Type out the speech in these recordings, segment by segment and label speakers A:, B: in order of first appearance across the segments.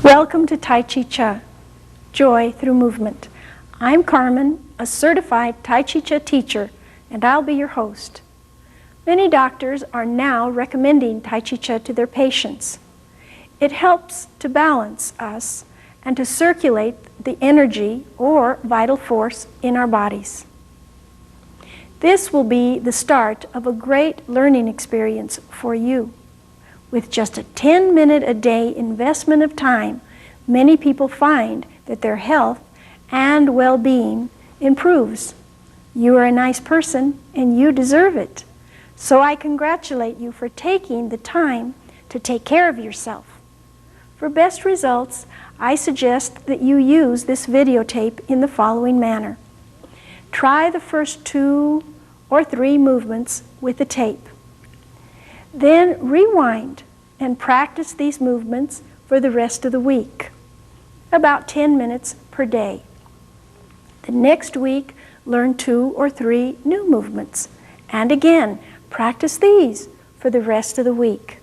A: Welcome to Tai Chi, Joy Through Movement. I'm Carmen, a certified Tai Chi teacher, and I'll be your host. Many doctors are now recommending Tai Chi to their patients. It helps to balance us and to circulate the energy or vital force in our bodies. This will be the start of a great learning experience for you. With just a 10-minute-a-day investment of time, many people find that their health and well-being improves. You are a nice person and you deserve it. So I congratulate you for taking the time to take care of yourself. For best results, I suggest that you use this videotape in the following manner. Try the first 2 or 3 movements with the tape. Then rewind and practice these movements for the rest of the week, about 10 minutes per day. The next week, learn 2 or 3 new movements, and again, practice these for the rest of the week.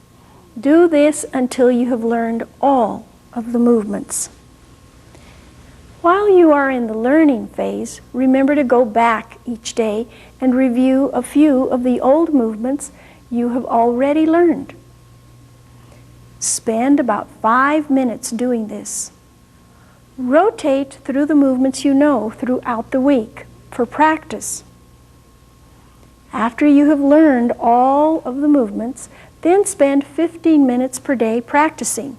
A: Do this until you have learned all of the movements. While you are in the learning phase, remember to go back each day and review a few of the old movements you have already learned. Spend about 5 minutes doing this. Rotate through the movements you know throughout the week for practice. After you have learned all of the movements, then spend 15 minutes per day practicing.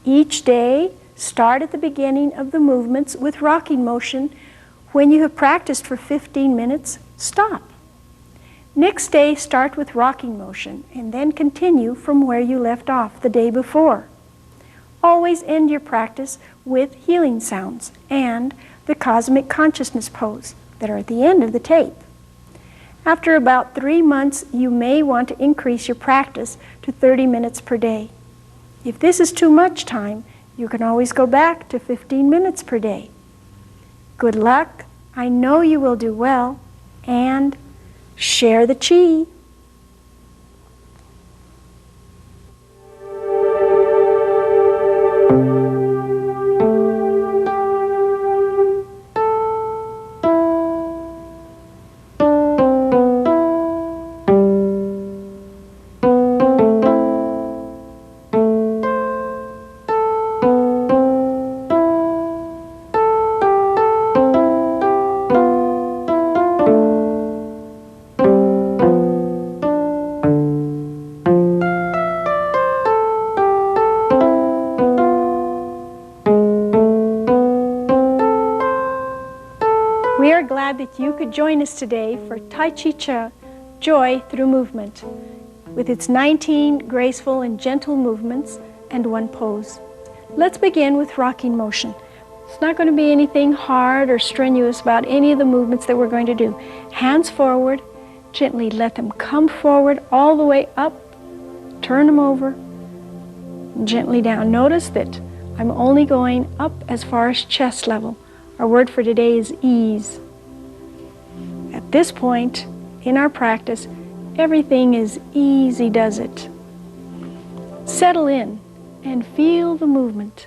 A: Each day, start at the beginning of the movements with rocking motion. When you have practiced for 15 minutes, stop. Next day, start with rocking motion and then continue from where you left off the day before. Always end your practice with healing sounds and the cosmic consciousness pose that are at the end of the tape. After about 3 months, you may want to increase your practice to 30 minutes per day. If this is too much time, you can always go back to 15 minutes per day. Good luck. I know you will do well, and share the Chi. We are glad that you could join us today for Tai Chi, Joy Through Movement, with its 19 graceful and gentle movements and 1 pose. Let's begin with rocking motion. It's not going to be anything hard or strenuous about any of the movements that we're going to do. Hands forward, gently let them come forward all the way up, turn them over, gently down. Notice that I'm only going up as far as chest level. Our word for today is ease. At this point in our practice, everything is easy does it. Settle in and feel the movement.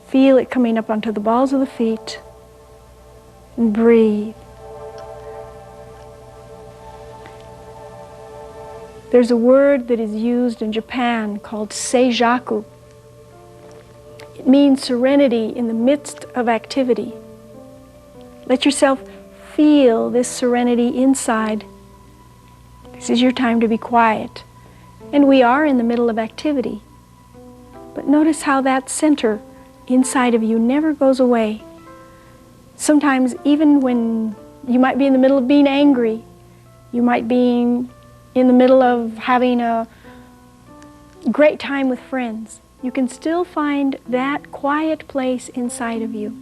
A: Feel it coming up onto the balls of the feet. And breathe. There's a word that is used in Japan called seijaku. It means serenity in the midst of activity. Let yourself feel this serenity inside. This is your time to be quiet. And we are in the middle of activity. But notice how that center inside of you never goes away. Sometimes even when you might be in the middle of being angry, you might be in the middle of having a great time with friends, you can still find that quiet place inside of you.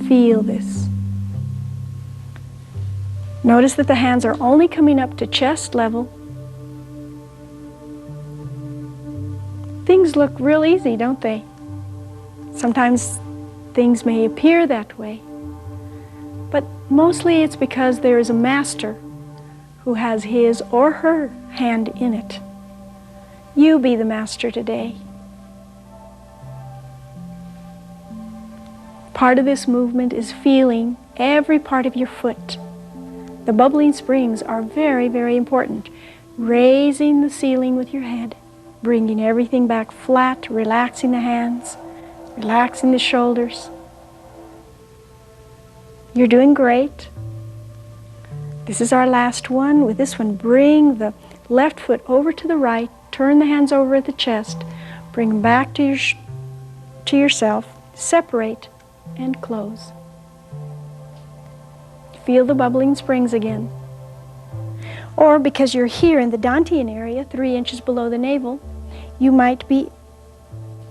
A: Feel this. Notice that the hands are only coming up to chest level. Things look real easy, don't they? Sometimes things may appear that way. But mostly it's because there is a master who has his or her hand in it. You be the master today. Part of this movement is feeling every part of your foot. The bubbling springs are very, very important. Raising the ceiling with your head, bringing everything back flat, relaxing the hands, relaxing the shoulders. You're doing great. This is our last one. With this one, bring the left foot over to the right, turn the hands over at the chest, bring them back to yourself, separate, and close. Feel the bubbling springs again. Or because you're here in the Dantian area, 3 inches below the navel, you might be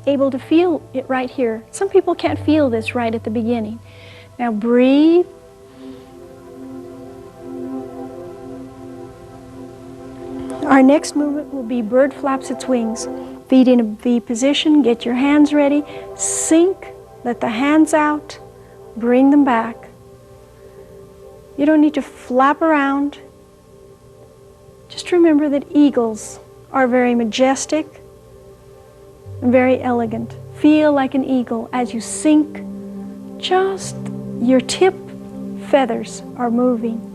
A: able to feel it right here. Some people can't feel this right at the beginning. Now breathe. Our next movement will be bird flaps its wings. Feet in a V position, get your hands ready, sink, let the hands out, bring them back. You don't need to flap around. Just remember that eagles are very majestic and very elegant. Feel like an eagle as you sink. Just your tip feathers are moving.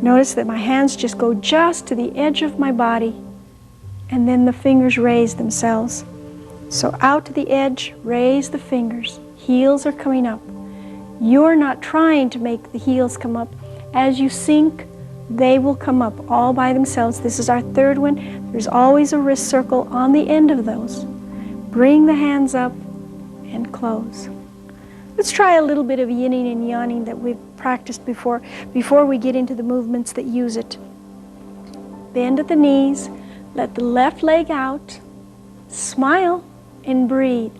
A: Notice that my hands just go just to the edge of my body, and then the fingers raise themselves. So out to the edge, raise the fingers. Heels are coming up. You're not trying to make the heels come up. As you sink, they will come up all by themselves. This is our third one. There's always a wrist circle on the end of those. Bring the hands up and close. Let's try a little bit of yinning and yanning that we've practiced before we get into the movements that use it. Bend at the knees, let the left leg out, smile, and breathe.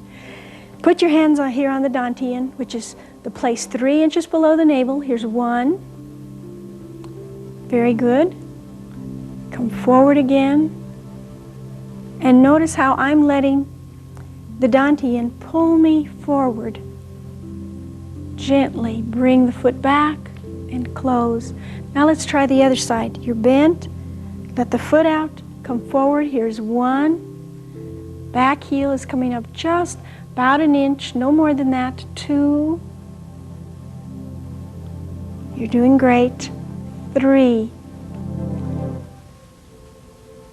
A: Put your hands on here on the Dantian, which is the place 3 inches below the navel. Here's 1. Very good. Come forward again. And notice how I'm letting the Dantian pull me forward. Gently bring the foot back and close. Now let's try the other side. You're bent. Let the foot out. Come forward. Here's 1. Back heel is coming up just about an inch, no more than that. 2. You're doing great. 3.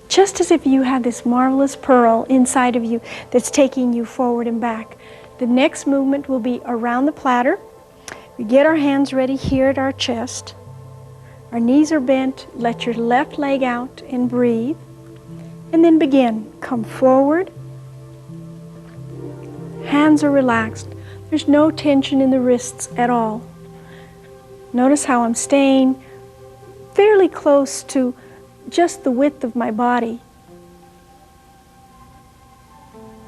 A: Just as if you had this marvelous pearl inside of you that's taking you forward and back. The next movement will be around the platter. We get our hands ready here at our chest. Our knees are bent. Let your left leg out and breathe. And then begin. Come forward. Hands are relaxed. There's no tension in the wrists at all. Notice how I'm staying fairly close to just the width of my body.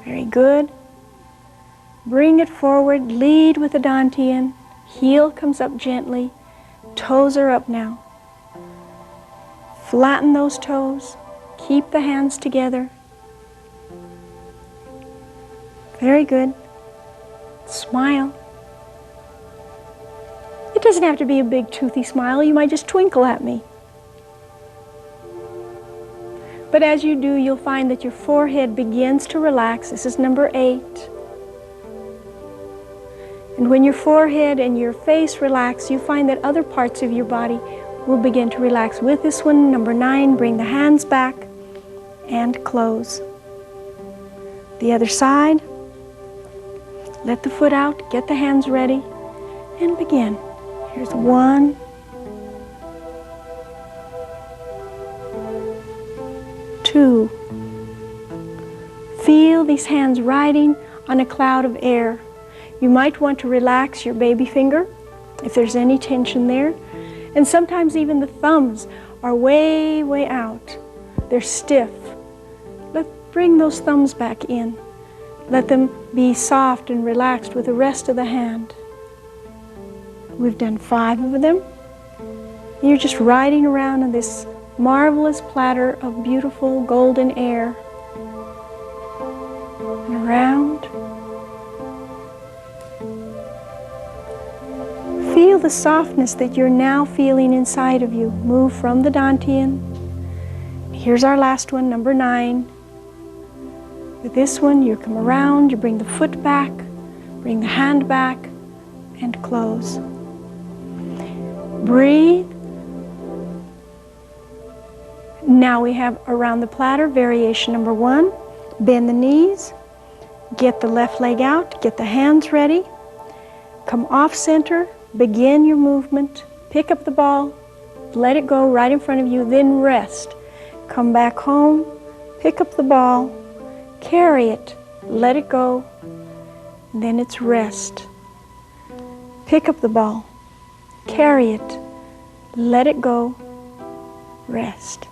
A: Very good. Bring it forward, lead with the Dantian. Heel comes up gently. Toes are up now. Flatten those toes. Keep the hands together. Very good. Smile. It doesn't have to be a big toothy smile. You might just twinkle at me. But as you do, you'll find that your forehead begins to relax. This is number 8. And when your forehead and your face relax, you find that other parts of your body will begin to relax. With this one, number 9, bring the hands back and close. The other side, let the foot out, get the hands ready, and begin. Here's 1, 2. Feel these hands riding on a cloud of air. You might want to relax your baby finger if there's any tension there. And sometimes even the thumbs are way, way out. They're stiff. Bring those thumbs back in. Let them be soft and relaxed with the rest of the hand. We've done 5 of them. You're just riding around in this marvelous platter of beautiful golden air. And around. Feel the softness that you're now feeling inside of you. Move from the Dantian. Here's our last one, number 9. With this one, you come around, you bring the foot back, bring the hand back, and close. Breathe. Now we have around the platter, variation number 1. Bend the knees, get the left leg out, get the hands ready, come off center, begin your movement, pick up the ball, let it go right in front of you, then rest. Come back home, pick up the ball, carry it, let it go, and then it's rest. Pick up the ball, carry it, let it go, rest.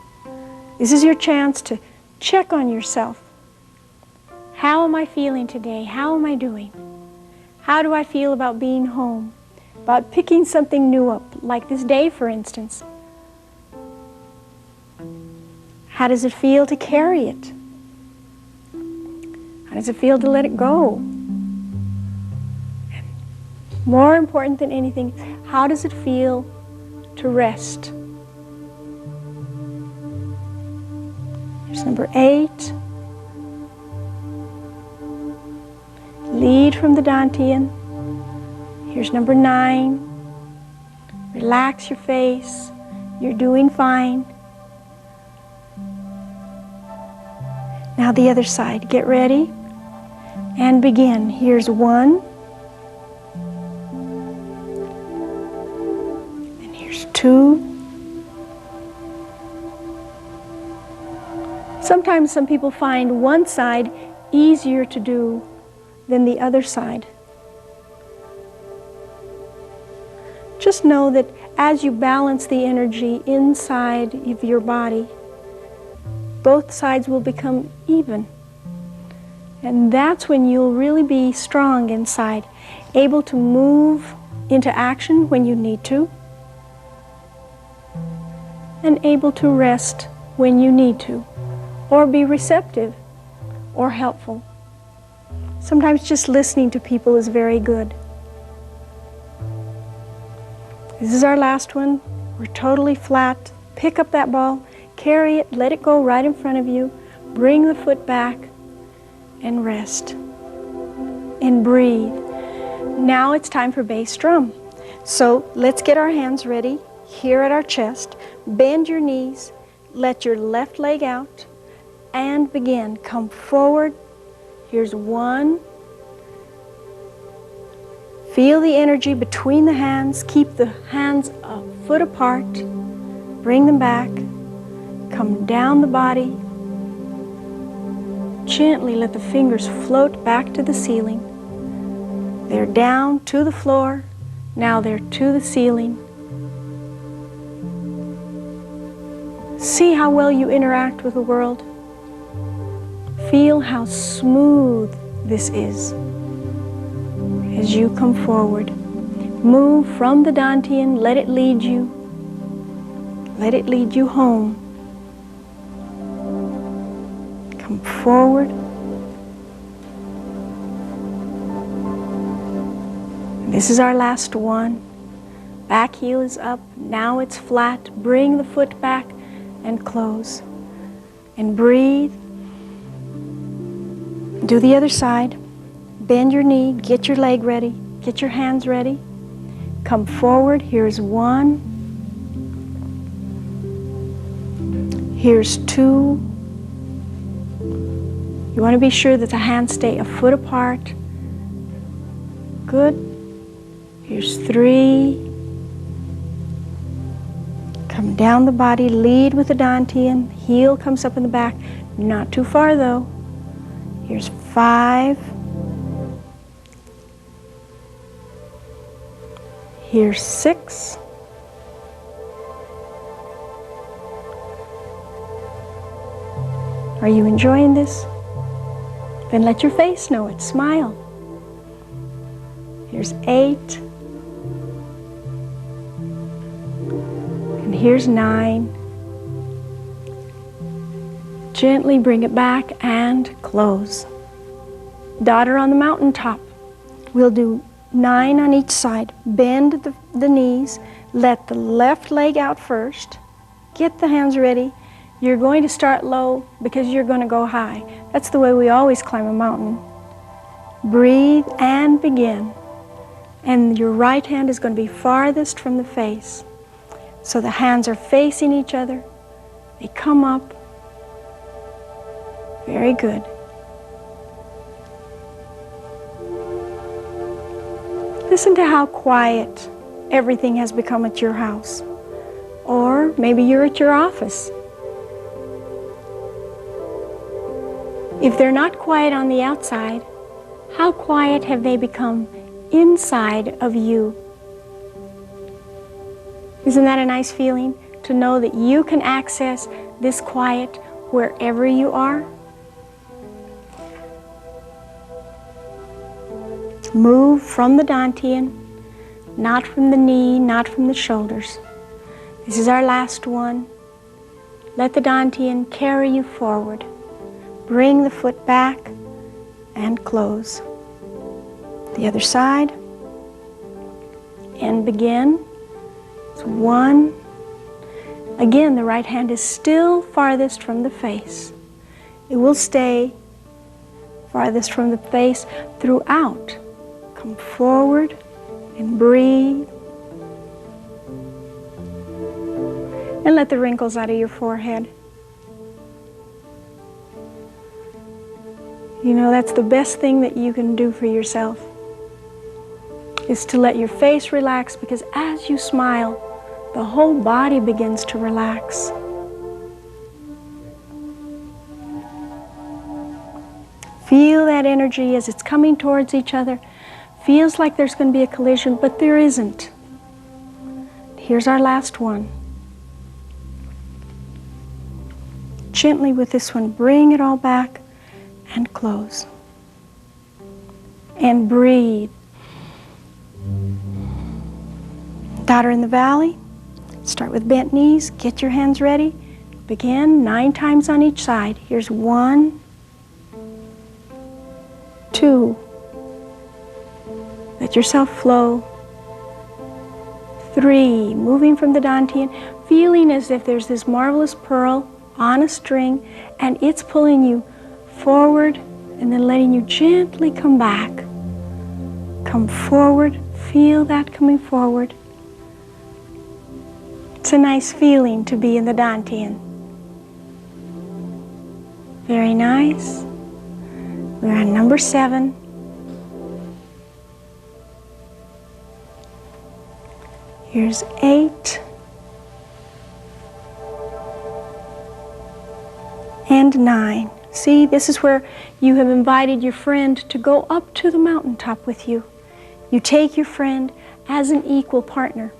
A: This is your chance to check on yourself. How am I feeling today? How am I doing? How do I feel about being home? About picking something new up, like this day, for instance? How does it feel to carry it? How does it feel to let it go? More important than anything, how does it feel to rest? Here's number 8. Lead from the Dantian. Here's number 9. Relax your face. You're doing fine. Now the other side. Get ready and begin. Here's 1. And here's 2. Sometimes some people find one side easier to do than the other side. Just know that as you balance the energy inside of your body, both sides will become even. And that's when you'll really be strong inside, able to move into action when you need to, and able to rest when you need to, or be receptive or helpful. Sometimes just listening to people is very good. This is our last one. We're totally flat. Pick up that ball, carry it, let it go right in front of you. Bring the foot back and rest. And breathe. Now it's time for bass drum. So let's get our hands ready here at our chest. Bend your knees, let your left leg out, and begin. Come forward. Here's 1. Feel the energy between the hands. Keep the hands a foot apart. Bring them back. Come down the body. Gently let the fingers float back to the ceiling. They're down to the floor. Now they're to the ceiling. See how well you interact with the world. Feel how smooth this is as you come forward. Move from the Dantian, let it lead you. Let it lead you home. Come forward. This is our last one. Back heel is up, now it's flat. Bring the foot back and close. And breathe. Do the other side. Bend your knee, get your leg ready, get your hands ready. Come forward, here's 1. Here's 2. You want to be sure that the hands stay a foot apart. Good. Here's 3. Come down the body, lead with the Dantian. Heel comes up in the back. Not too far though. Here's 5. Here's 6. Are you enjoying this? Then let your face know it. Smile. Here's 8. And here's 9. Gently bring it back and close. Daughter on the mountaintop. We'll do 9 on each side. Bend the knees. Let the left leg out first. Get the hands ready. You're going to start low because you're going to go high. That's the way we always climb a mountain. Breathe and begin. And your right hand is going to be farthest from the face. So the hands are facing each other. They come up. Very good. Listen to how quiet everything has become at your house. Or maybe you're at your office. If they're not quiet on the outside, how quiet have they become inside of you? Isn't that a nice feeling to know that you can access this quiet wherever you are? Move from the Dantian, not from the knee, not from the shoulders. This is our last one. Let the Dantian carry you forward. Bring the foot back and close. The other side. And begin. It's one. Again, the right hand is still farthest from the face. It will stay farthest from the face throughout. Come forward and breathe. And let the wrinkles out of your forehead. You know, that's the best thing that you can do for yourself, is to let your face relax, because as you smile, the whole body begins to relax. Feel that energy as it's coming towards each other. Feels like there's going to be a collision, but there isn't. Here's our last one. Gently with this one, bring it all back and close. And breathe. Daughter in the valley. Start with bent knees. Get your hands ready. Begin 9 times on each side. Here's 1, 2. Let yourself flow. 3. Moving from the Dantian, feeling as if there's this marvelous pearl on a string, and it's pulling you forward and then letting you gently come back. Come forward. Feel that coming forward. It's a nice feeling to be in the Dantian. Very nice. We're on number 7. Here's 8. And 9. See, this is where you have invited your friend to go up to the mountaintop with you. You take your friend as an equal partner.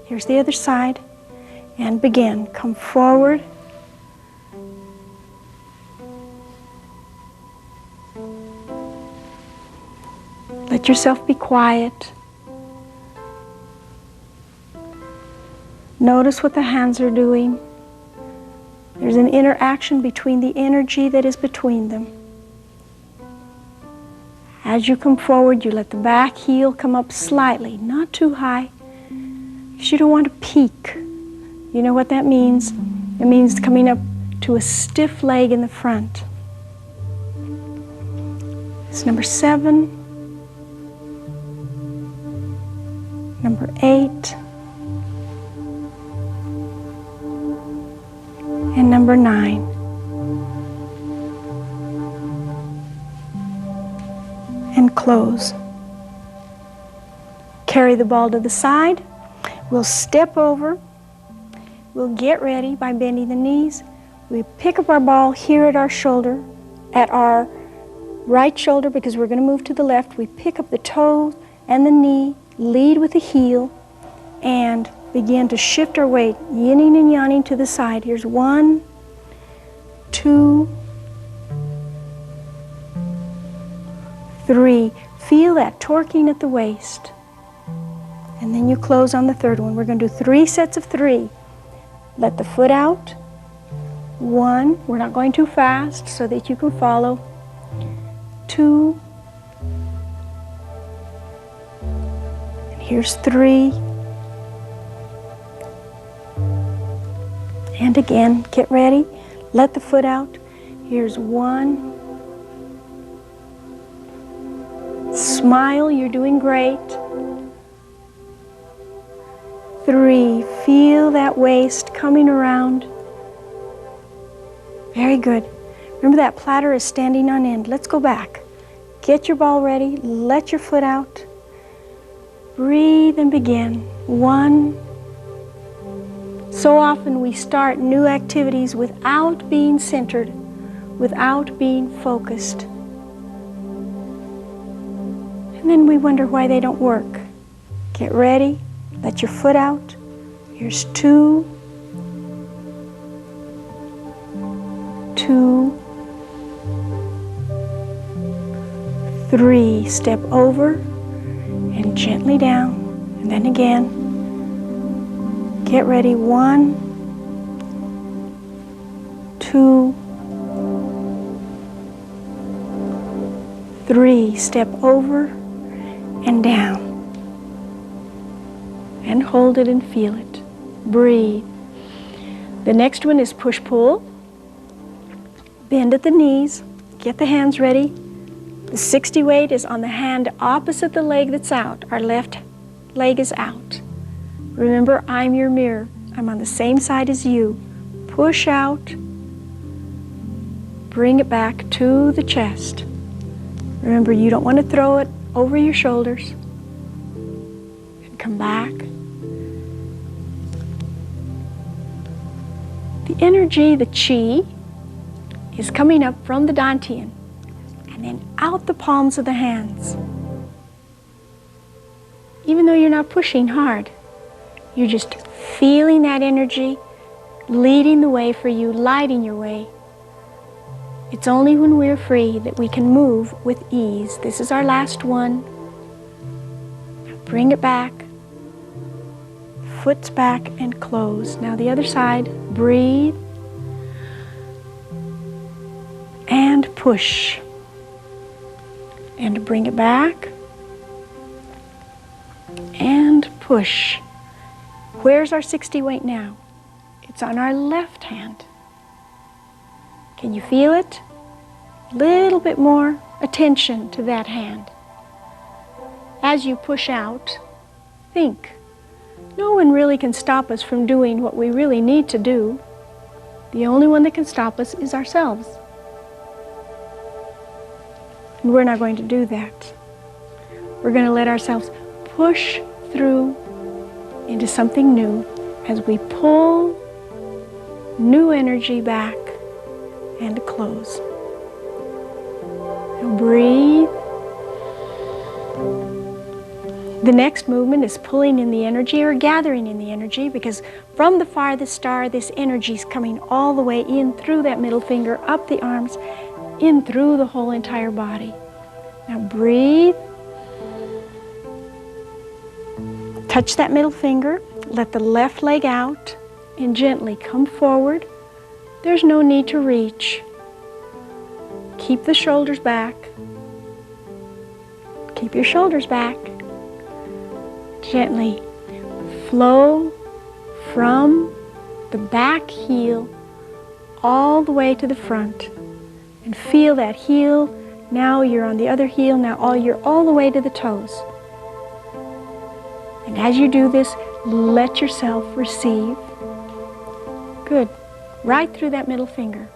A: Here's the other side. And begin. Come forward. Let yourself be quiet. Notice what the hands are doing. There's an interaction between the energy that is between them. As you come forward, you let the back heel come up slightly, not too high, because you don't want to peak. You know what that means? It means coming up to a stiff leg in the front. It's number 7, number 8, and number 9. And close. Carry the ball to the side. We'll step over. We'll get ready by bending the knees. We pick up our ball here at our shoulder, at our right shoulder, because we're going to move to the left. We pick up the toe and the knee, lead with the heel, and begin to shift our weight, yinning and yanning to the side. Here's 1, 2, 3. Feel that torquing at the waist. And then you close on the third one. We're going to do 3 sets of 3. Let the foot out. 1. We're not going too fast so that you can follow. 2. And here's 3. And again, get ready. Let the foot out. Here's 1. Smile, you're doing great. 3, feel that waist coming around. Very good. Remember that platter is standing on end. Let's go back. Get your ball ready. Let your foot out. Breathe and begin. 1. So often we start new activities without being centered, without being focused. And then we wonder why they don't work. Get ready. Let your foot out. Here's 2. 2. 3. Step over and gently down. And then again. Get ready. 1. 2. 3. Step over and down. And hold it and feel it. Breathe. The next one is push-pull. Bend at the knees. Get the hands ready. The 60 weight is on the hand opposite the leg that's out. Our left leg is out. Remember, I'm your mirror. I'm on the same side as you. Push out. Bring it back to the chest. Remember, you don't want to throw it over your shoulders. And come back. The energy, the Chi, is coming up from the Dantian and then out the palms of the hands. Even though you're not pushing hard, you're just feeling that energy, leading the way for you, lighting your way. It's only when we're free that we can move with ease. This is our last one. Now bring it back. Foot's back and close. Now the other side. Breathe. And push. And bring it back. And push. Where's our 60 weight now? It's on our left hand. Can you feel it? A little bit more attention to that hand. As you push out, think. No one really can stop us from doing what we really need to do. The only one that can stop us is ourselves. And we're not going to do that. We're going to let ourselves push through into something new as we pull new energy back and close. Now breathe. The next movement is pulling in the energy or gathering in the energy, because from the farthest star, this energy is coming all the way in through that middle finger, up the arms, in through the whole entire body. Now breathe. Touch that middle finger. Let the left leg out and gently come forward. There's no need to reach. Keep the shoulders back. Keep your shoulders back. Gently flow from the back heel all the way to the front. And feel that heel. Now you're on the other heel. Now you're all the way to the toes. And as you do this, let yourself receive. Good. Right through that middle finger.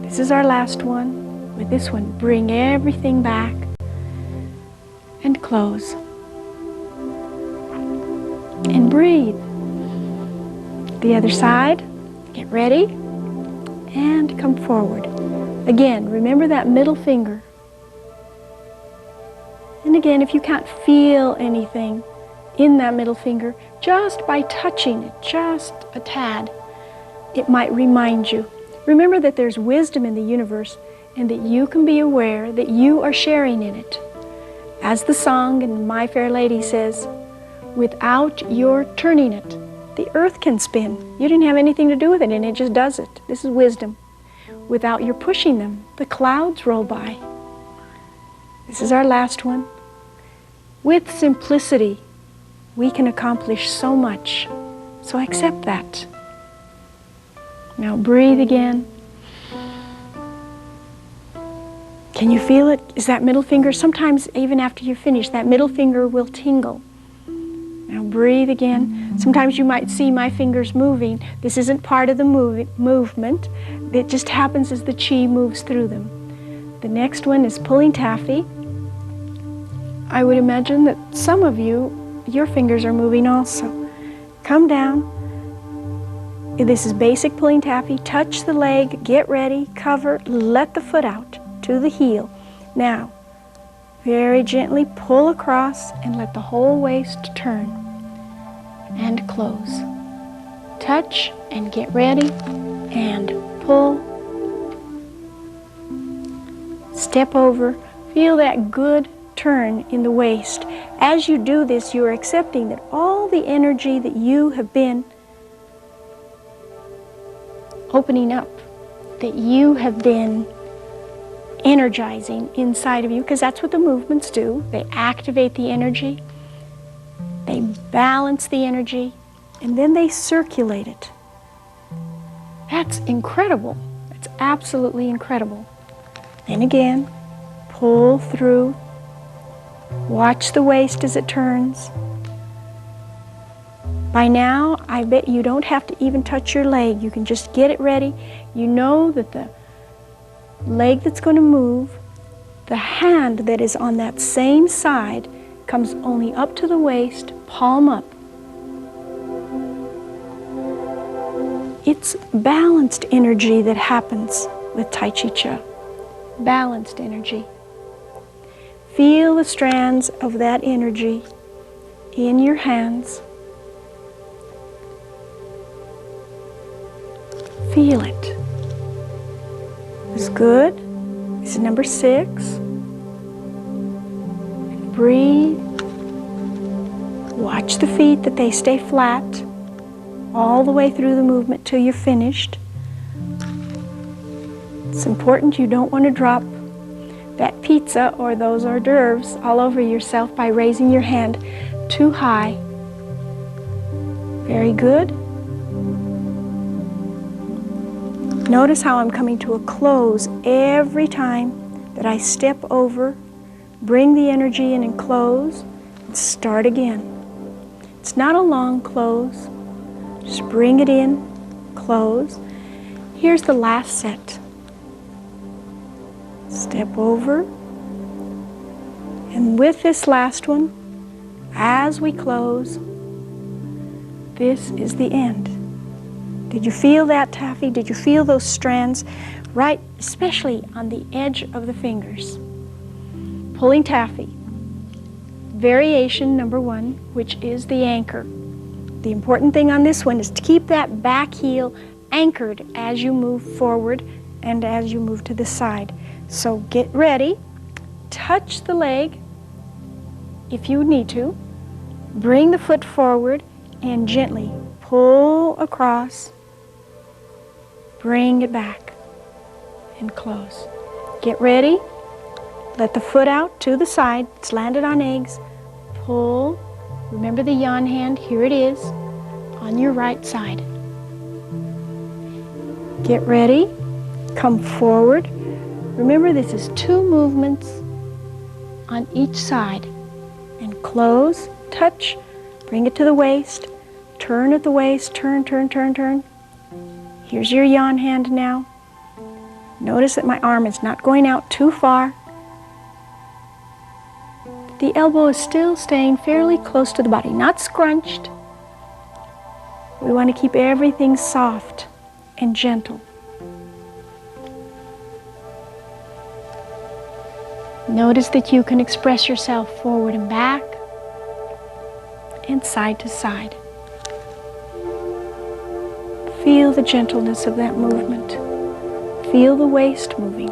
A: This is our last one. With this one, bring everything back and close. And breathe. The other side. Get ready. And come forward. Again, remember that middle finger. And again, if you can't feel anything in that middle finger, just by touching it, just a tad, it might remind you. Remember that there's wisdom in the universe and that you can be aware that you are sharing in it. As the song in My Fair Lady says, without your turning it, the earth can spin. You didn't have anything to do with it and it just does it. This is wisdom. Without your pushing them, the clouds roll by. This is our last one. With simplicity, we can accomplish so much. So accept that. Now breathe again. Can you feel it? Is that middle finger, sometimes even after you finish, that middle finger will tingle. Now breathe again. Sometimes you might see my fingers moving. This isn't part of the movement. It just happens as the chi moves through them. The next one is pulling taffy. I would imagine that some of you, your fingers are moving also. Come down. This is basic pulling taffy. Touch the leg, get ready, cover, let the foot out to the heel. Now, very gently pull across and let the whole waist turn and close. Touch and get ready and pull. Step over. Feel that good turn in the waist. As you do this, you are accepting that all the energy that you have been opening up, that you have been energizing inside of you, because that's what the movements do. They activate the energy, they balance the energy, and then they circulate it. That's incredible. It's absolutely incredible. And again, pull through. Watch the waist as it turns. By now, I bet you don't have to even touch your leg. You can just get it ready. You know that the leg that's going to move, the hand that is on that same side, comes only up to the waist, palm up. It's balanced energy that happens with Tai Chi Cha. Balanced energy. Feel the strands of that energy in your hands. Feel it. It's good. This is number 6. Breathe. Watch the feet, that they stay flat all the way through the movement till you're finished. It's important you don't want to drop that pizza or those hors d'oeuvres all over yourself by raising your hand too high. Very good. Notice how I'm coming to a close every time that I step over, bring the energy in and close, and start again. It's not a long close. Just bring it in, close. Here's the last set. Step over. And with this last one, as we close, this is the end. Did you feel that, Taffy? Did you feel those strands? Right, especially on the edge of the fingers. Pulling taffy. Variation number 1, which is the anchor. The important thing on this one is to keep that back heel anchored as you move forward and as you move to the side. So get ready, touch the leg if you need to, bring the foot forward and gently pull across, bring it back and close. Get ready, let the foot out to the side, it's landed on eggs, pull, remember the yan hand, here it is, on your right side. Get ready, come forward. Remember, this is 2 movements on each side. And close, touch, bring it to the waist, turn at the waist, turn, turn, turn, turn. Here's your yan hand now. Notice that my arm is not going out too far. The elbow is still staying fairly close to the body, not scrunched. We want to keep everything soft and gentle. Notice that you can express yourself forward and back and side to side. Feel the gentleness of that movement. Feel the waist moving.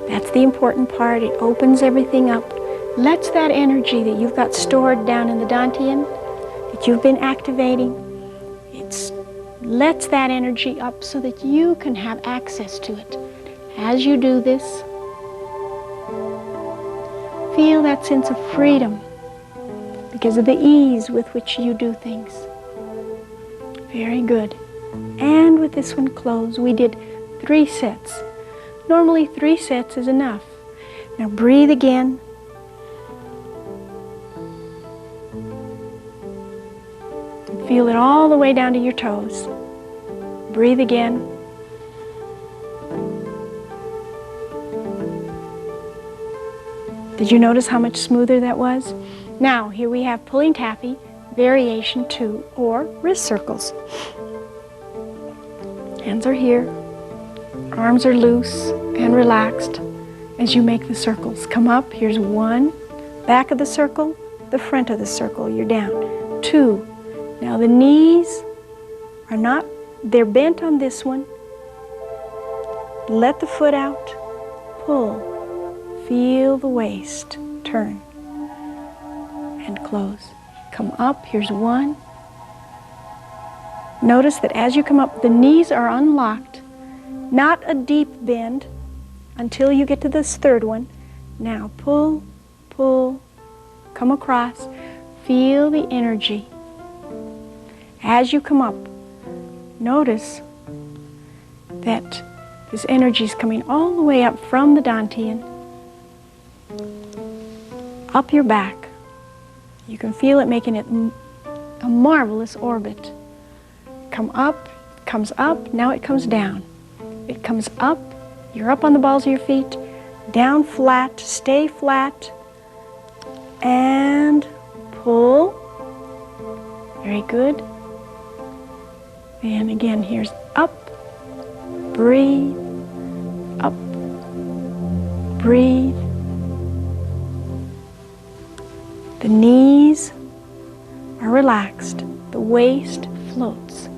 A: That's the important part. It opens everything up. Lets that energy that you've got stored down in the dantian, that you've been activating, it lets that energy up so that you can have access to it. As you do this, feel that sense of freedom because of the ease with which you do things. Very good. And with this one close, we did 3 sets. Normally 3 sets is enough. Now breathe again. And feel it all the way down to your toes. Breathe again. Did you notice how much smoother that was? Now, here we have pulling taffy, variation 2, or wrist circles. Hands are here, arms are loose and relaxed as you make the circles. Come up, here's 1, back of the circle, the front of the circle, you're down. 2, now the knees are not, they're bent on this one. Let the foot out, pull. Feel the waist, turn, and close. Come up, here's 1. Notice that as you come up, the knees are unlocked, not a deep bend until you get to this 3rd one. Now pull, pull, come across, feel the energy. As you come up, notice that this energy is coming all the way up from the dantian, up your back. You can feel it making it a marvelous orbit. Come up, comes up, now it comes down. It comes up, you're up on the balls of your feet, down flat, stay flat, and pull. Very good. And again, here's up, breathe, up, breathe. The knees are relaxed, the waist floats.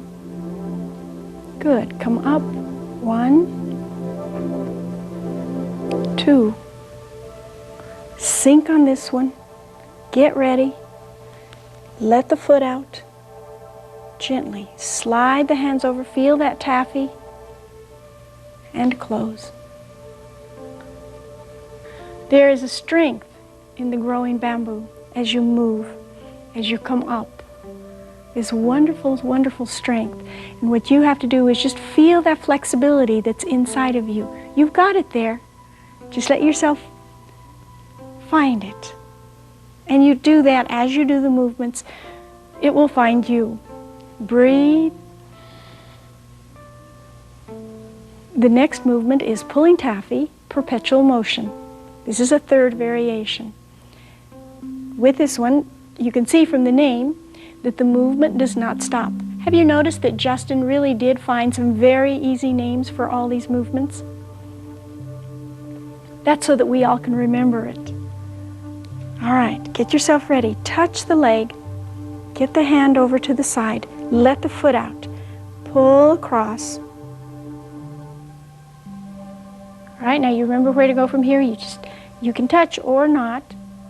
A: Good, come up, 1, 2. Sink on this one, get ready, let the foot out, gently slide the hands over, feel that taffy, and close. There is a strength in the growing bamboo as you move, as you come up. This wonderful, wonderful strength. And what you have to do is just feel that flexibility that's inside of you. You've got it there. Just let yourself find it. And you do that as you do the movements. It will find you. Breathe. The next movement is pulling taffy, perpetual motion. This is a 3rd variation. With this one, you can see from the name that the movement does not stop. Have you noticed that Justin really did find some very easy names for all these movements? That's so that we all can remember it. All right, get yourself ready. Touch the leg. Get the hand over to the side. Let the foot out. Pull across. All right, now you remember where to go from here. You can touch or not.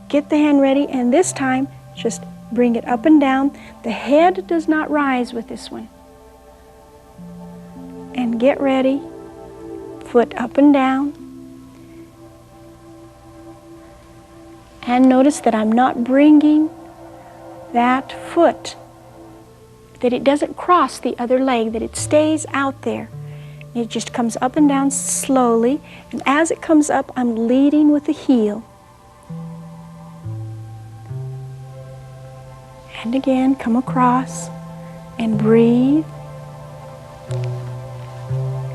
A: Get the hand ready, and this time, just bring it up and down. The head does not rise with this one. And get ready. Foot up and down. And notice that I'm not bringing that foot, that it doesn't cross the other leg, that it stays out there. It just comes up and down slowly, and as it comes up, I'm leading with the heel. And again, come across and breathe.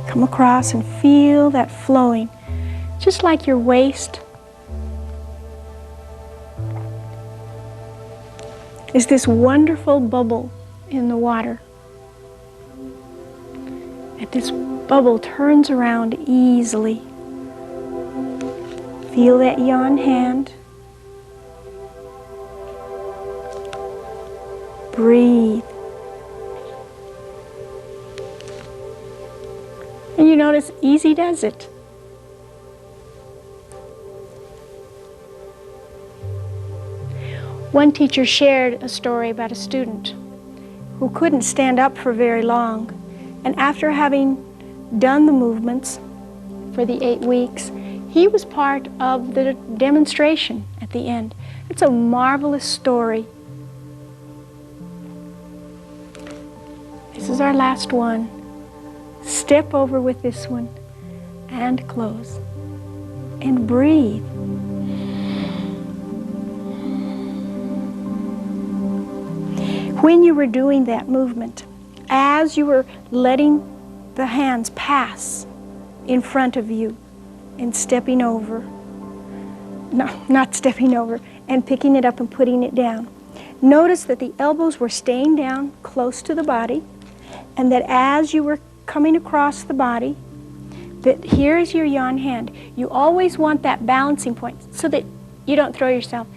A: Come across and feel that flowing, just like your waist is this wonderful bubble in the water. And this bubble turns around easily. Feel that yawn hand. Breathe. And you notice, easy does it. One teacher shared a story about a student who couldn't stand up for very long, and after having done the movements for the 8 weeks, he was part of the demonstration at the end. It's a marvelous story. This is our last one. Step over with this one and close. And breathe. When you were doing that movement, as you were letting the hands pass in front of you and stepping over, no, not stepping over, and picking it up and putting it down, notice that the elbows were staying down close to the body, and that as you were coming across the body, that here is your yan hand. You always want that balancing point so that you don't throw yourself.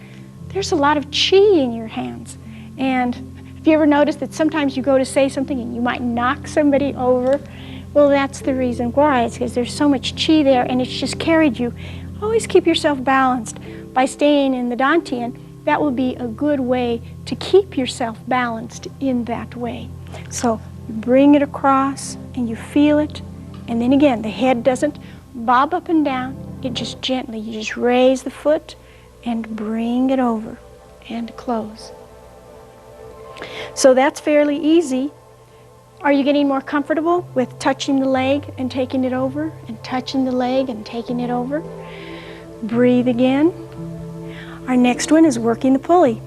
A: There's a lot of chi in your hands. And have you ever noticed that sometimes you go to say something and you might knock somebody over? Well, that's the reason why. It's because there's so much chi there and it's just carried you. Always keep yourself balanced. By staying in the dantian, that will be a good way to keep yourself balanced in that way. So you bring it across and you feel it. And then again, the head doesn't bob up and down. It just gently, you just raise the foot and bring it over and close. So that's fairly easy. Are you getting more comfortable with touching the leg and taking it over and touching the leg and taking it over? Breathe again. Our next one is working the pulley.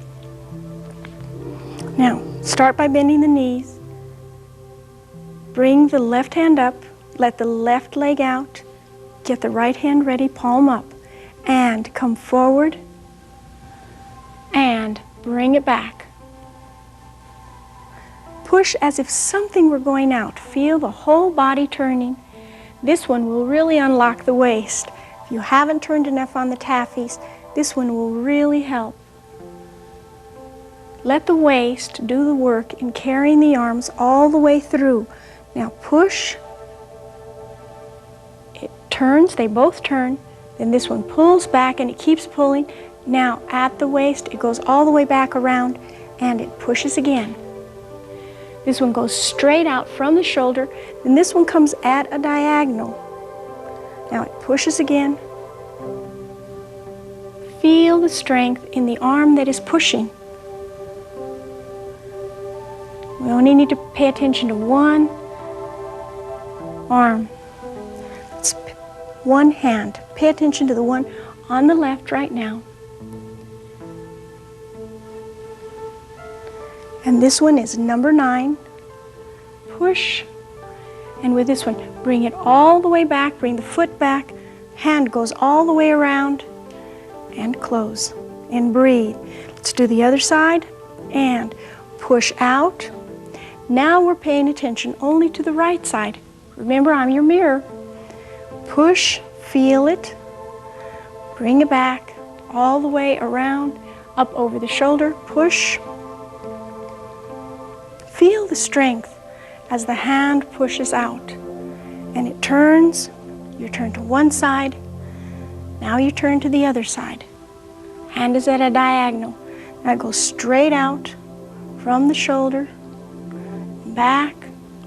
A: Now, start by bending the knees. Bring the left hand up. Let the left leg out, get the right hand ready, palm up, and come forward and bring it back. Push as if something were going out. Feel the whole body turning. This one will really unlock the waist. If you haven't turned enough on the taffies, this one will really help. Let the waist do the work in carrying the arms all the way through. Now push. It turns, they both turn, then this one pulls back and it keeps pulling. Now at the waist, it goes all the way back around and it pushes again. This one goes straight out from the shoulder, then this one comes at a diagonal. Now it pushes again. Feel the strength in the arm that is pushing. We only need to pay attention to one arm. One hand. Pay attention to the one on the left right now. And this one is number 9. Push. And with this one, bring it all the way back, bring the foot back, hand goes all the way around, and close. And breathe. Let's do the other side. And push out. Now we're paying attention only to the right side. Remember, I'm your mirror. Push, feel it, bring it back all the way around, up over the shoulder, push. Feel the strength as the hand pushes out. And it turns, you turn to one side, now you turn to the other side. Hand is at a diagonal. Now it goes straight out from the shoulder, back,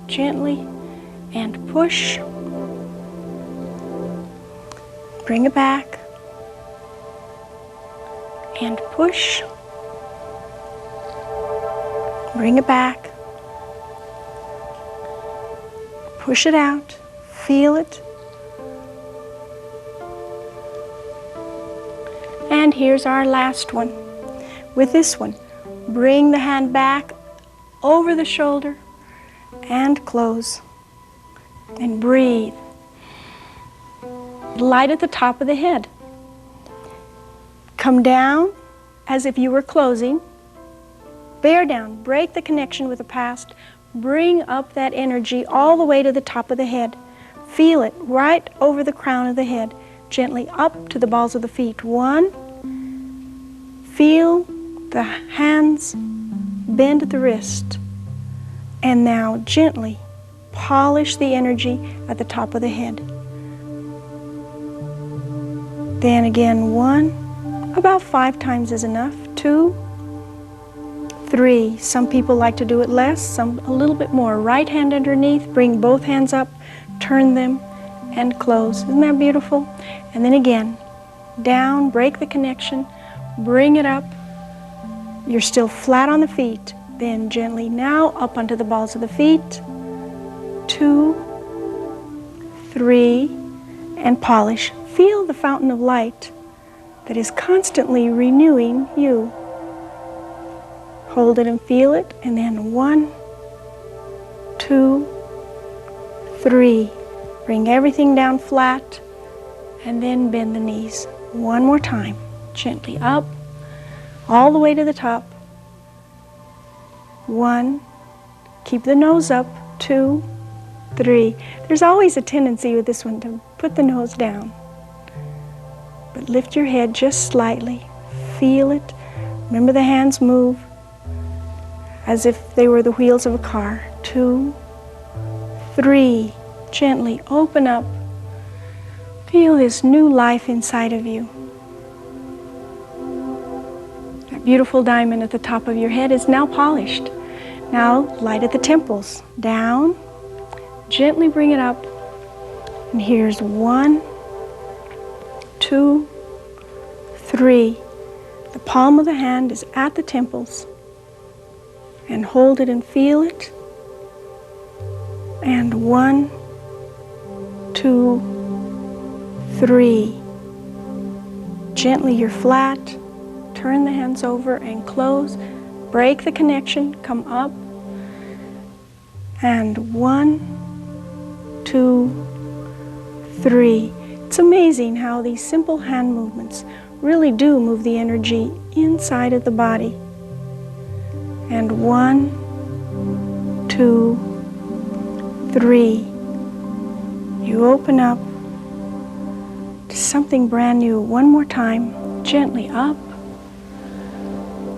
A: gently, and push. Bring it back and push. Bring it back. Push it out. Feel it. And here's our last one. With this one, bring the hand back over the shoulder and close. And breathe. Light at the top of the head. Come down as if you were closing. Bear down. Break the connection with the past. Bring up that energy all the way to the top of the head. Feel it right over the crown of the head. Gently up to the balls of the feet. 1. Feel the hands bend at the wrist. And now gently polish the energy at the top of the head. Then again, 1, about 5 times is enough. 2, 3. Some people like to do it less, some a little bit more. Right hand underneath, bring both hands up, turn them, and close. Isn't that beautiful? And then again, down, break the connection, bring it up. You're still flat on the feet. Then gently now up onto the balls of the feet. 2, 3, and polish. Feel the fountain of light that is constantly renewing you. Hold it and feel it, and then 1, 2, 3. Bring everything down flat, and then bend the knees. One more time. Gently up, all the way to the top. 1, keep the nose up. 2, 3. There's always a tendency with this one to put the nose down. But lift your head just slightly. Feel it. Remember the hands move as if they were the wheels of a car. 2, 3. Gently open up. Feel this new life inside of you. That beautiful diamond at the top of your head is now polished. Now light at the temples. Down. Gently bring it up. And here's 1, 2, 3. The palm of the hand is at the temples. And hold it and feel it. And 1, 2, 3. Gently you're flat. Turn the hands over and close. Break the connection. Come up. And 1, 2, 3. It's amazing how these simple hand movements really do move the energy inside of the body. And 1, 2, 3. You open up to something brand new. One more time. Gently up.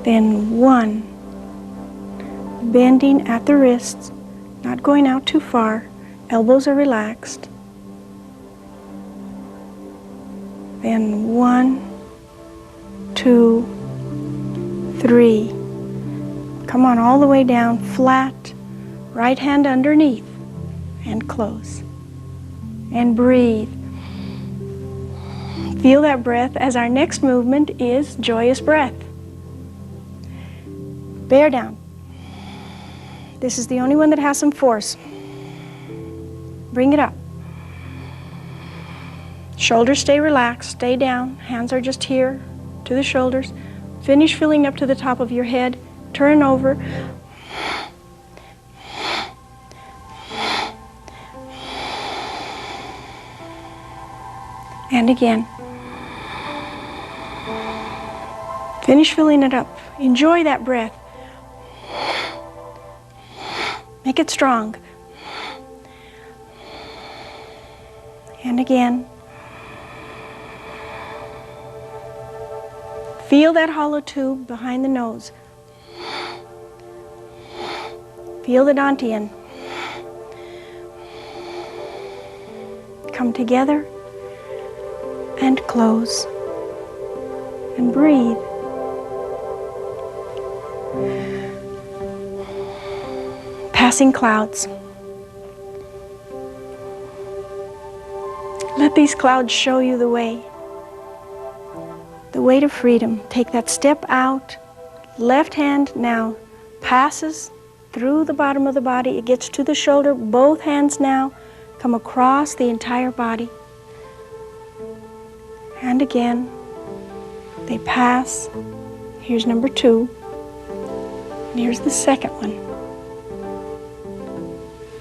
A: Then 1. Bending at the wrists, not going out too far. Elbows are relaxed. Then 1, 2, 3. Come on all the way down, flat. Right hand underneath. And close. And breathe. Feel that breath as our next movement is joyous breath. Bear down. This is the only one that has some force. Bring it up. Shoulders stay relaxed, stay down. Hands are just here to the shoulders. Finish filling up to the top of your head. Turn over. And again. Finish filling it up. Enjoy that breath. Make it strong. And again. Feel that hollow tube behind the nose. Feel the dantian. Come together and close and breathe. Passing clouds. Let these clouds show you the way to freedom. Take that step out. Left hand now passes through the bottom of the body. It gets to the shoulder. Both hands now come across the entire body. And again, they pass. Here's number 2. And here's the second one.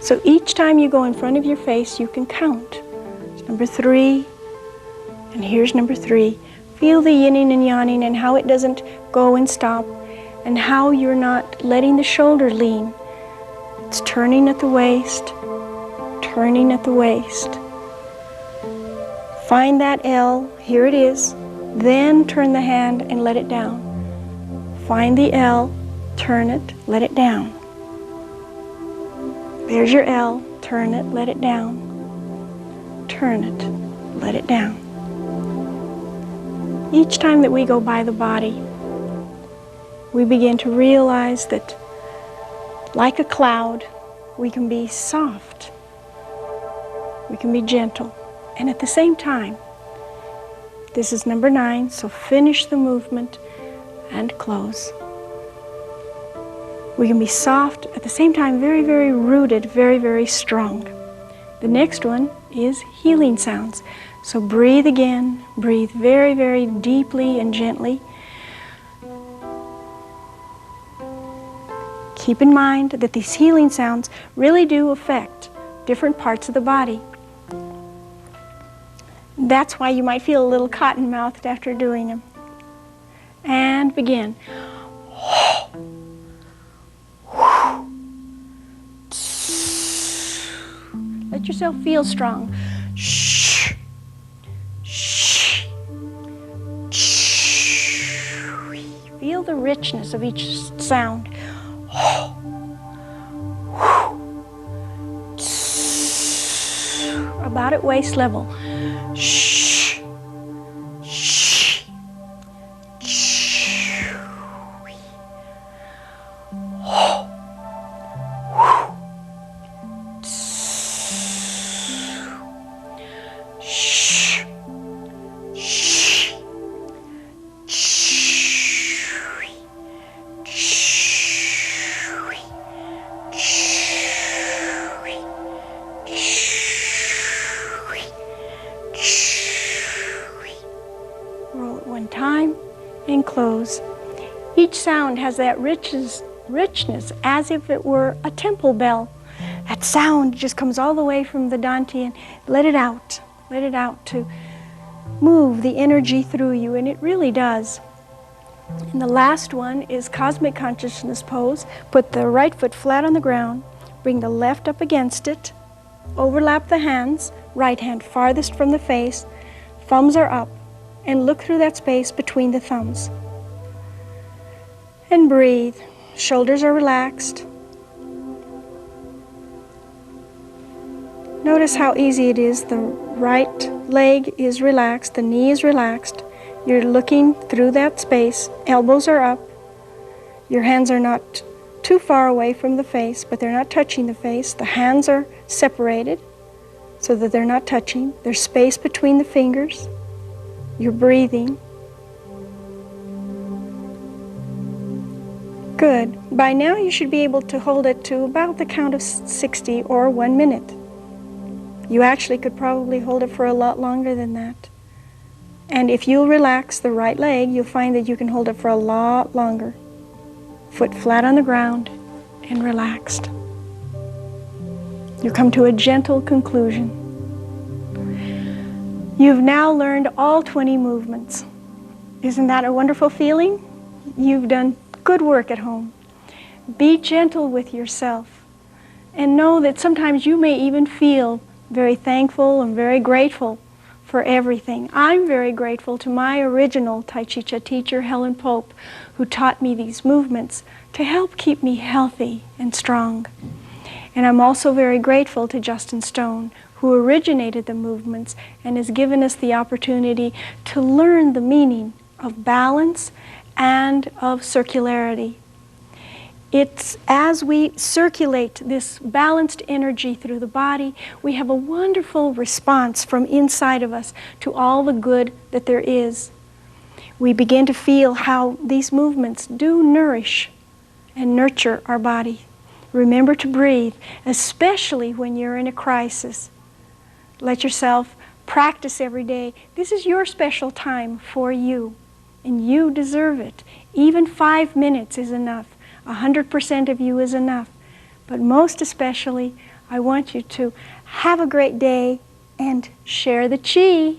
A: So each time you go in front of your face, you can count. It's number 3, and here's number 3. Feel the yinning and yanning and how it doesn't go and stop, and how you're not letting the shoulder lean. It's turning at the waist, turning at the waist. Find that L, here it is, then turn the hand and let it down. Find the L, turn it, let it down. There's your L, turn it, let it down. Turn it, let it down. Each time that we go by the body, we begin to realize that, like a cloud, we can be soft, we can be gentle, and at the same time, this is number 9, so finish the movement and close. We can be soft, at the same time very, very rooted, very, very strong. The next one is healing sounds. So breathe again, breathe very, very deeply and gently. Keep in mind that these healing sounds really do affect different parts of the body. That's why you might feel a little cotton-mouthed after doing them. And begin. Let yourself feel strong. Shh. Shh. Shh. Feel the richness of each sound. About at waist level. Shh. Shh. Shh. Roll it one time and close. Each sound has that richness as if it were a temple bell. That sound just comes all the way from the Dantian. Let it out. Let it out to move the energy through you, and it really does. And the last one is Cosmic Consciousness pose. Put the right foot flat on the ground. Bring the left up against it. Overlap the hands. Right hand farthest from the face. Thumbs are up. And look through that space between the thumbs. And breathe. Shoulders are relaxed. Notice how easy it is. The right leg is relaxed. The knee is relaxed. You're looking through that space. Elbows are up. Your hands are not too far away from the face, but they're not touching the face. The hands are separated so that they're not touching. There's space between the fingers. You're breathing. Good. By now you should be able to hold it to about the count of 60 or 1 minute. You actually could probably hold it for a lot longer than that. And if you'll relax the right leg, you'll find that you can hold it for a lot longer. Foot flat on the ground and relaxed. You come to a gentle conclusion. You've now learned all 20 movements. Isn't that a wonderful feeling? You've done good work at home. Be gentle with yourself and know that sometimes you may even feel very thankful and very grateful for everything. I'm very grateful to my original Tai Chi Cha teacher, Helen Pope, who taught me these movements to help keep me healthy and strong. And I'm also very grateful to Justin Stone, who originated the movements and has given us the opportunity to learn the meaning of balance and of circularity. It's as we circulate this balanced energy through the body, we have a wonderful response from inside of us to all the good that there is. We begin to feel how these movements do nourish and nurture our body. Remember to breathe, especially when you're in a crisis. Let yourself practice every day. This is your special time for you, and you deserve it. Even 5 minutes is enough. 100% of you is enough. But most especially, I want you to have a great day and share the Chi.